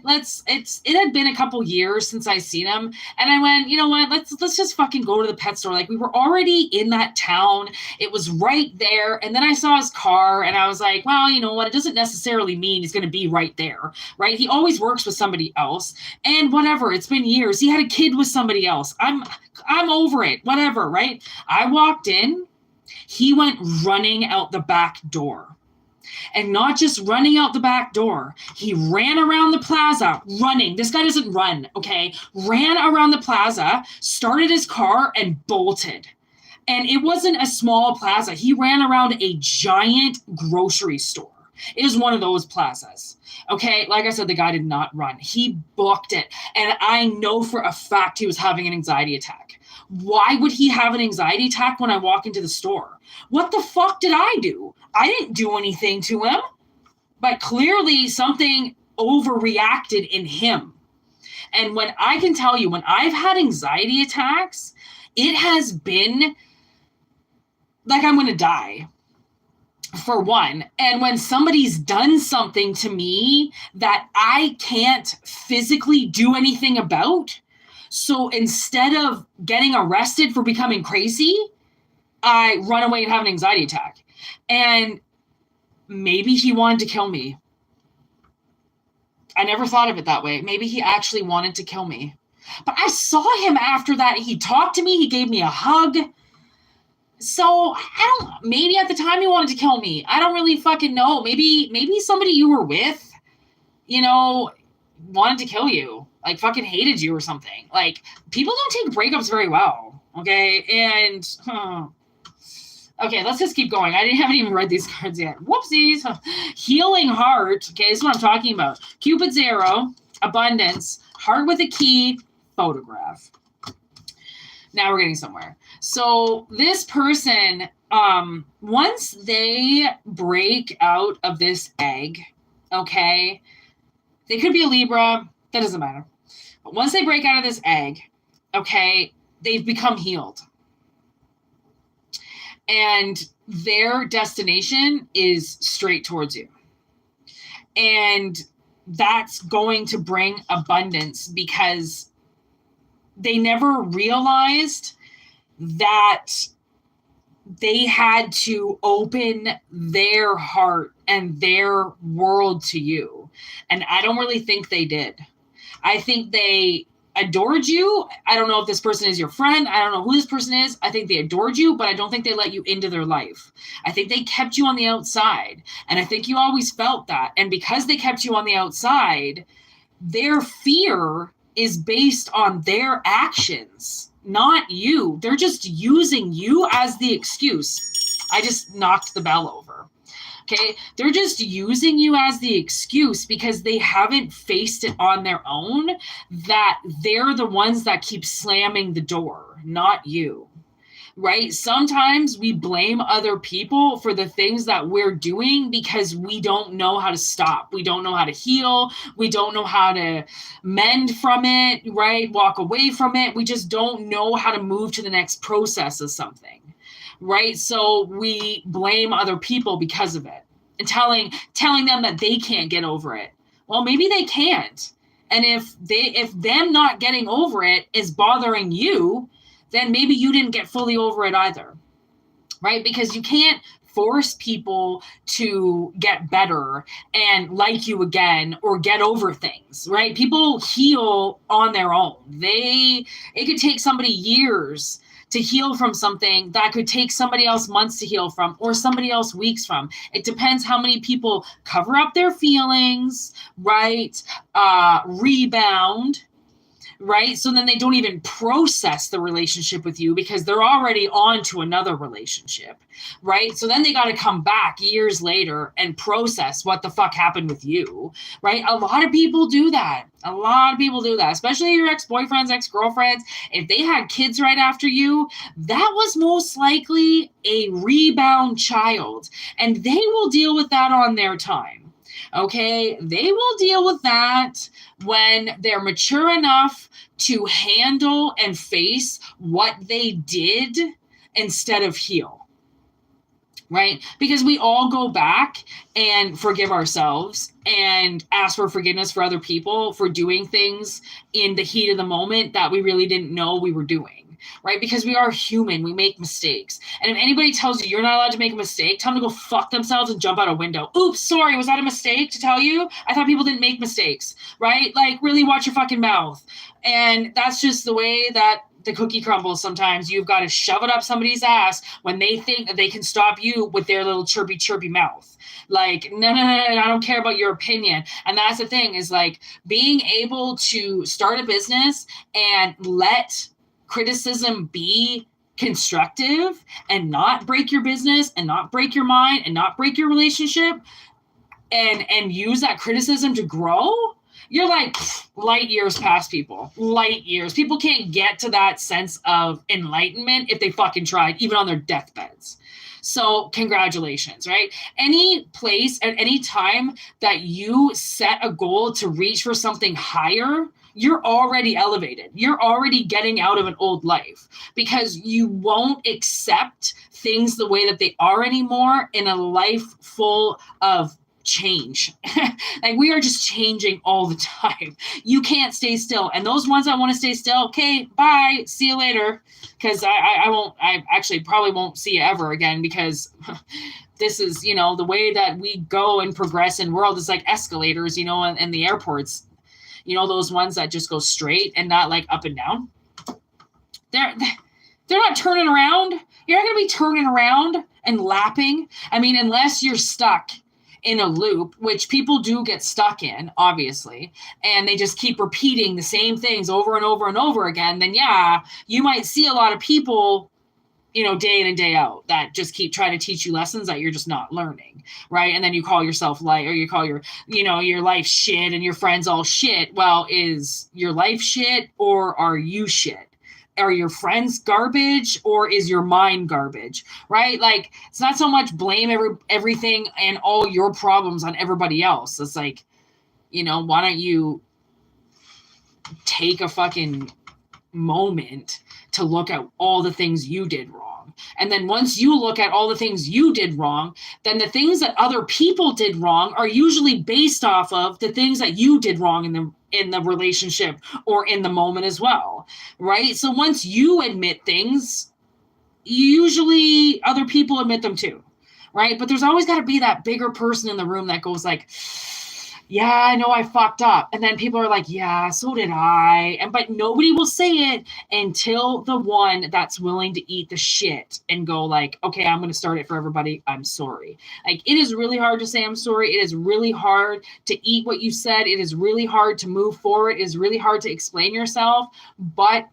It had been a couple years since I seen him, and I went, you know what? Let's just fucking go to the pet store. Like, we were already in that town. It was right there. And then I saw his car and I was like, well, you know what? It doesn't necessarily mean he's going to be right there, right? He always works with somebody else, and whatever. It's been years. He had a kid with somebody else. I'm over it. Whatever, right? I walked in. He went running out the back door. And not just running out the back door. He ran around the plaza, running. This guy doesn't run, okay? Ran around the plaza, started his car, and bolted. And it wasn't a small plaza. He ran around a giant grocery store. It is one of those plazas. Okay, like I said, the guy did not run. He booked it. And I know for a fact he was having an anxiety attack. Why would he have an anxiety attack when I walk into the store? What the fuck did I do? I didn't do anything to him. But clearly something overreacted in him. And when I can tell you, when I've had anxiety attacks, it has been like I'm going to die. For one. And when somebody's done something to me that I can't physically do anything about, so instead of getting arrested for becoming crazy, I run away and have an anxiety attack. And maybe he wanted to kill me. I never thought of it that way. Maybe he actually wanted to kill me. But I saw him after that. He talked to me. He gave me a hug. So maybe at the time he wanted to kill me. I don't really fucking know. Maybe somebody you were with, you know, wanted to kill you, like fucking hated you or something. Like, people don't take breakups very well. Okay. And, okay, let's just keep going. I haven't even read these cards yet. Whoopsies. Healing heart. Okay. This is what I'm talking about. Cupid's arrow, abundance, heart with a key, photograph. Now we're getting somewhere. So this person, once they break out of this egg, okay, they could be a Libra, that doesn't matter. But once they break out of this egg, okay, they've become healed. And their destination is straight towards you. And that's going to bring abundance because they never realized that they had to open their heart and their world to you. And I don't really think they did. I think they adored you. I don't know if this person is your friend. I don't know who this person is. I think they adored you, but I don't think they let you into their life. I think they kept you on the outside. And I think you always felt that. And because they kept you on the outside, their fear is based on their actions, not you. They're just using you as the excuse. I just knocked the bell over. Okay. They're just using you as the excuse because they haven't faced it on their own, that they're the ones that keep slamming the door, not you. Right? Sometimes we blame other people for the things that we're doing because we don't know how to stop. We don't know how to heal. We don't know how to mend from it, right? Walk away from it. We just don't know how to move to the next process of something, right? So we blame other people because of it and telling them that they can't get over it. Well, maybe they can't. And if them not getting over it is bothering you, then maybe you didn't get fully over it either, right? Because you can't force people to get better and like you again or get over things, right? People heal on their own. It could take somebody years to heal from something that could take somebody else months to heal from or somebody else weeks from. It depends how many people cover up their feelings, right? Rebound, right? So then they don't even process the relationship with you because they're already on to another relationship, right? So then they got to come back years later and process what the fuck happened with you, right? A lot of people do that. A lot of people do that, especially your ex-boyfriends, ex-girlfriends. If they had kids right after you, that was most likely a rebound child, and they will deal with that on their time. Okay, they will deal with that when they're mature enough to handle and face what they did instead of heal. Right? Because we all go back and forgive ourselves and ask for forgiveness for other people for doing things in the heat of the moment that we really didn't know we were doing. Right? Because we are human. We make mistakes. And if anybody tells you you're not allowed to make a mistake, tell them to go fuck themselves and jump out a window. Oops, sorry, was that a mistake to tell you? I thought people didn't make mistakes. Right? Like, really watch your fucking mouth. And that's just the way that the cookie crumbles sometimes. You've got to shove it up somebody's ass when they think that they can stop you with their little chirpy mouth. Like, no, I don't care about your opinion. And that's the thing, is like being able to start a business and let criticism be constructive and not break your business and not break your mind and not break your relationship, and use that criticism to grow. You're like light years past people. Light years. People can't get to that sense of enlightenment if they fucking tried, even on their deathbeds. So congratulations, right? Any place at any time that you set a goal to reach for something higher, you're already elevated. You're already getting out of an old life, because you won't accept things the way that they are anymore in a life full of change. Like, we are just changing all the time. You can't stay still. And those ones that want to stay still, okay, bye, see you later. Because I actually probably won't see you ever again, because this is, the way that we go and progress in world is like escalators, and the airports, those ones that just go straight and not like up and down. They're not turning around. You're not going to be turning around and lapping. I mean, unless you're stuck in a loop, which people do get stuck in, obviously, and they just keep repeating the same things over and over and over again, then yeah, you might see a lot of people, day in and day out, that just keep trying to teach you lessons that you're just not learning, right? And then you call yourself light, or you call your life shit and your friends all shit. Well, is your life shit, or are you shit? Are your friends garbage, or is your mind garbage, right? Like, it's not so much blame everything and all your problems on everybody else. It's like, why don't you take a fucking moment to look at all the things you did wrong? And then once you look at all the things you did wrong, then the things that other people did wrong are usually based off of the things that you did wrong in the relationship or in the moment as well, right? So once you admit things, usually other people admit them too, right? But there's always got to be that bigger person in the room that goes like, yeah, I know I fucked up. And then people are like, yeah, so did I. But nobody will say it until the one that's willing to eat the shit and go like, okay, I'm going to start it for everybody. I'm sorry. Like, it is really hard to say I'm sorry. It is really hard to eat what you said. It is really hard to move forward. It is really hard to explain yourself. But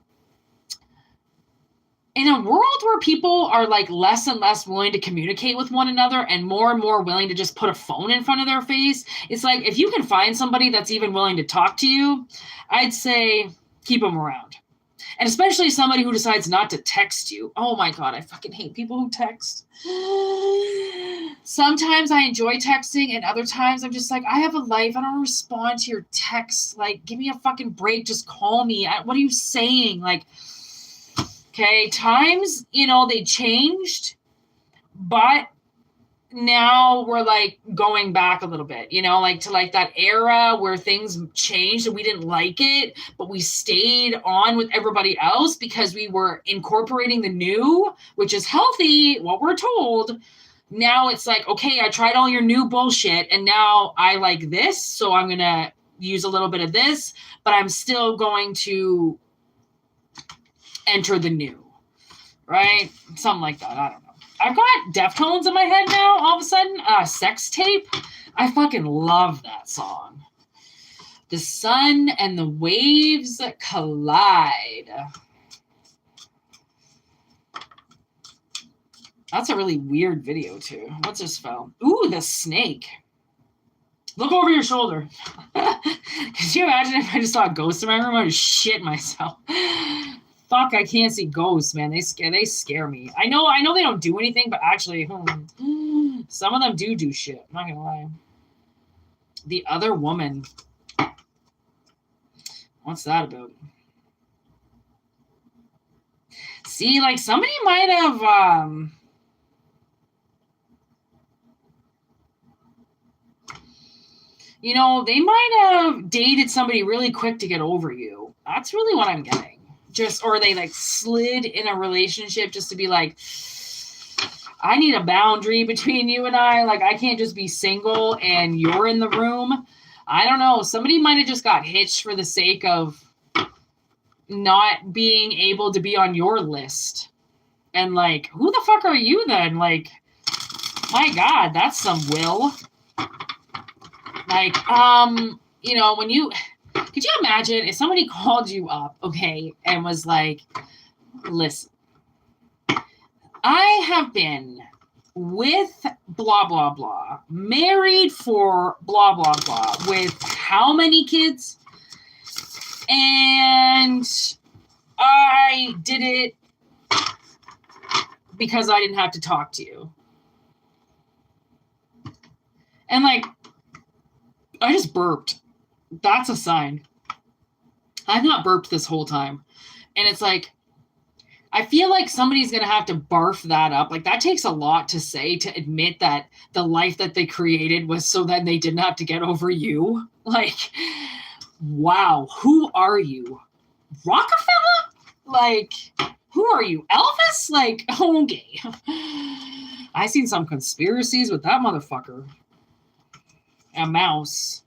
in a world where people are like less and less willing to communicate with one another and more willing to just put a phone in front of their face, it's like, if you can find somebody that's even willing to talk to you, I'd say keep them around. And especially somebody who decides not to text you. Oh my God, I fucking hate people who text. Sometimes I enjoy texting, and other times I'm just like, I have a life. I don't respond to your texts. Like, give me a fucking break. Just call me. What are you saying? Like, okay, times, they changed, but now we're like going back a little bit, like to like that era where things changed and we didn't like it, but we stayed on with everybody else because we were incorporating the new, which is healthy, what we're told. Now it's like, okay, I tried all your new bullshit and now I like this, so I'm going to use a little bit of this, but I'm still going to enter the new, right? Something like that. I don't know. I've got Deftones in my head now, all of a sudden. Sex Tape. I fucking love that song. The sun and the waves collide. That's a really weird video, too. What's this spell? Ooh, the snake. Look over your shoulder. Could you imagine if I just saw a ghost in my room? I would shit myself. Fuck, I can't see ghosts, man. They scare me. I know they don't do anything, but actually, some of them do shit. I'm not gonna lie. The other woman. What's that about? See, like somebody might have they might have dated somebody really quick to get over you. That's really what I'm getting. Or they like slid in a relationship just to be like, I need a boundary between you and I. Like, I can't just be single and you're in the room. I don't know. Somebody might have just got hitched for the sake of not being able to be on your list. And like, who the fuck are you then? Like, my God, that's some will. Like, when you, could you imagine if somebody called you up, okay, and was like, listen, I have been with blah, blah, blah, married for blah, blah, blah, with how many kids? And I did it because I didn't have to talk to you. And like, I just burped. That's a sign. I've not burped this whole time. And it's like, I feel like somebody's going to have to barf that up. Like, that takes a lot to say, to admit that the life that they created was so that they didn't have to get over you. Like, wow, who are you? Rockefeller? Like, who are you? Elvis? Like, okay. I seen some conspiracies with that motherfucker. A mouse.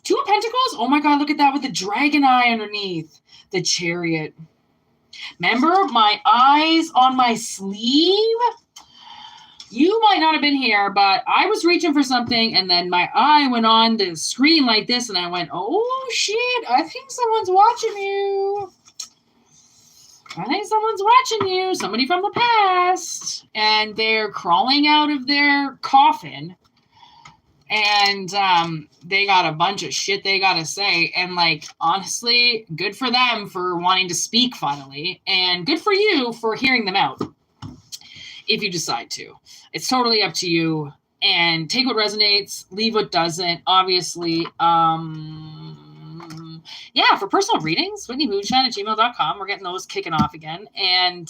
Two of Pentacles? Oh my God, look at that with the dragon eye underneath. The Chariot. Remember my eyes on my sleeve? You might not have been here, but I was reaching for something and then my eye went on the screen like this and I went, oh shit, I think someone's watching you. I think someone's watching you. Somebody from the past. And they're crawling out of their coffin. And they got a bunch of shit they got to say. And, like, honestly, good for them for wanting to speak finally. And good for you for hearing them out. If you decide to. It's totally up to you. And take what resonates. Leave what doesn't. Obviously. Yeah, for personal readings, whitneymoonshine@gmail.com. We're getting those kicking off again. And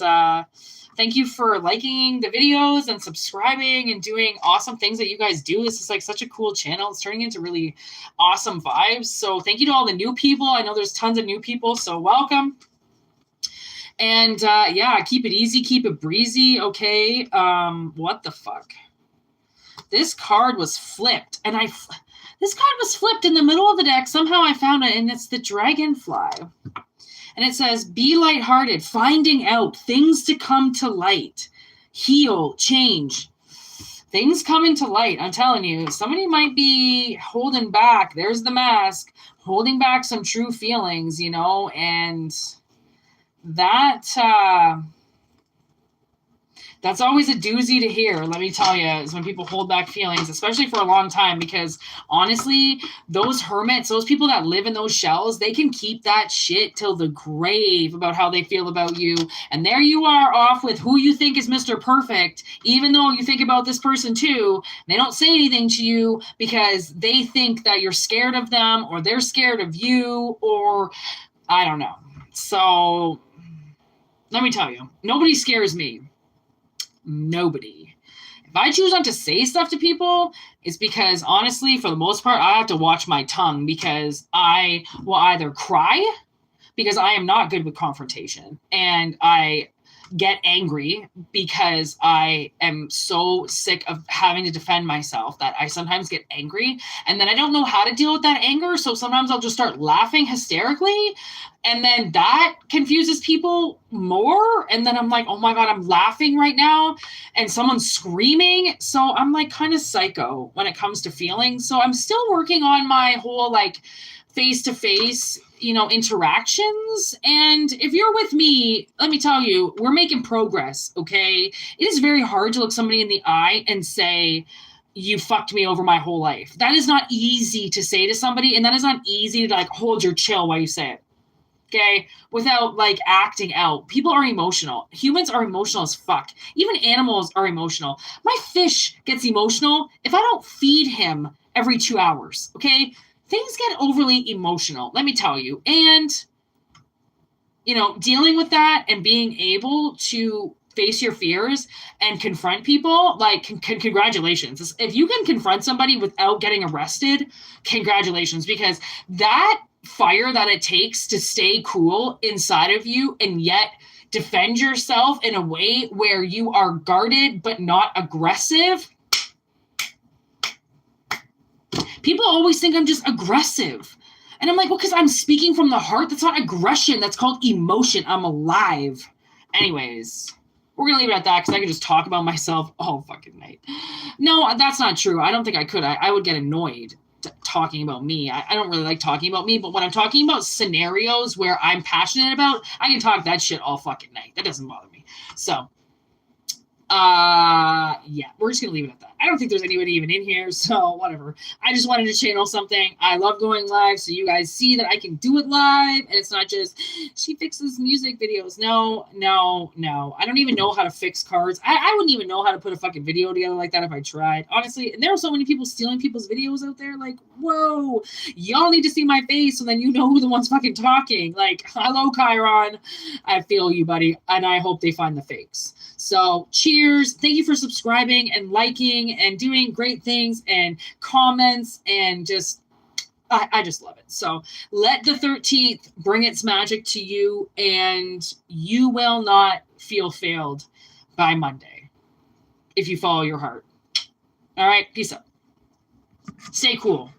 thank you for liking the videos and subscribing and doing awesome things that you guys do. This is like such a cool channel. It's turning into really awesome vibes. So thank you to all the new people. I know there's tons of new people, so welcome. And yeah, keep it easy, keep it breezy. Okay. What the fuck? This card was flipped, and this card was flipped in the middle of the deck. Somehow I found it, and it's the Dragonfly. And it says, be lighthearted, finding out, things to come to light, heal, change. Things coming to light. I'm telling you, somebody might be holding back. There's the mask, holding back some true feelings, and that's always a doozy to hear, let me tell you, is when people hold back feelings, especially for a long time, because honestly, those hermits, those people that live in those shells, they can keep that shit till the grave about how they feel about you. And there you are off with who you think is Mr. Perfect, even though you think about this person too. They don't say anything to you because they think that you're scared of them or they're scared of you, or I don't know. So let me tell you, nobody scares me. Nobody. If I choose not to say stuff to people, it's because honestly, for the most part, I have to watch my tongue because I will either cry because I am not good with confrontation and I get angry because I am so sick of having to defend myself that I sometimes get angry and then I don't know how to deal with that anger. So sometimes I'll just start laughing hysterically and then that confuses people more. And then I'm like, oh my God, I'm laughing right now and someone's screaming. So I'm like kind of psycho when it comes to feelings. So I'm still working on my whole like face-to-face, interactions. And if you're with me, let me tell you, we're making progress, okay? It is very hard to look somebody in the eye and say, you fucked me over my whole life. That is not easy to say to somebody, and that is not easy to hold your chill while you say it. Okay, without acting out. People are emotional. Humans are emotional as fuck. Even animals are emotional. My fish gets emotional if I don't feed him every 2 hours. Okay, things get overly emotional, let me tell you. And dealing with that and being able to face your fears and confront people, congratulations. If you can confront somebody without getting arrested, congratulations, because that fire that it takes to stay cool inside of you and yet defend yourself in a way where you are guarded but not aggressive. People always think I'm just aggressive. And I'm like, well, because I'm speaking from the heart. That's not aggression. That's called emotion. I'm alive. Anyways, we're going to leave it at that because I could just talk about myself all fucking night. No, that's not true. I don't think I could. I would get annoyed talking about me. I don't really like talking about me, but when I'm talking about scenarios where I'm passionate about, I can talk that shit all fucking night. That doesn't bother me. So, yeah, we're just gonna leave it at that. I don't think there's anybody even in here, so whatever. I just wanted to channel something. I love going live, so you guys see that I can do it live, and it's not just she fixes music videos. No. I don't even know how to fix cards. I wouldn't even know how to put a fucking video together like that if I tried, honestly. And there are so many people stealing people's videos out there. Whoa, y'all need to see my face, so then you know who the one's fucking talking. Hello, Chiron. I feel you, buddy, and I hope they find the fakes. So cheers. Thank you for subscribing and liking and doing great things and comments and just, I just love it. So let the 13th bring its magic to you and you will not feel failed by Monday if you follow your heart. All right. Peace out. Stay cool.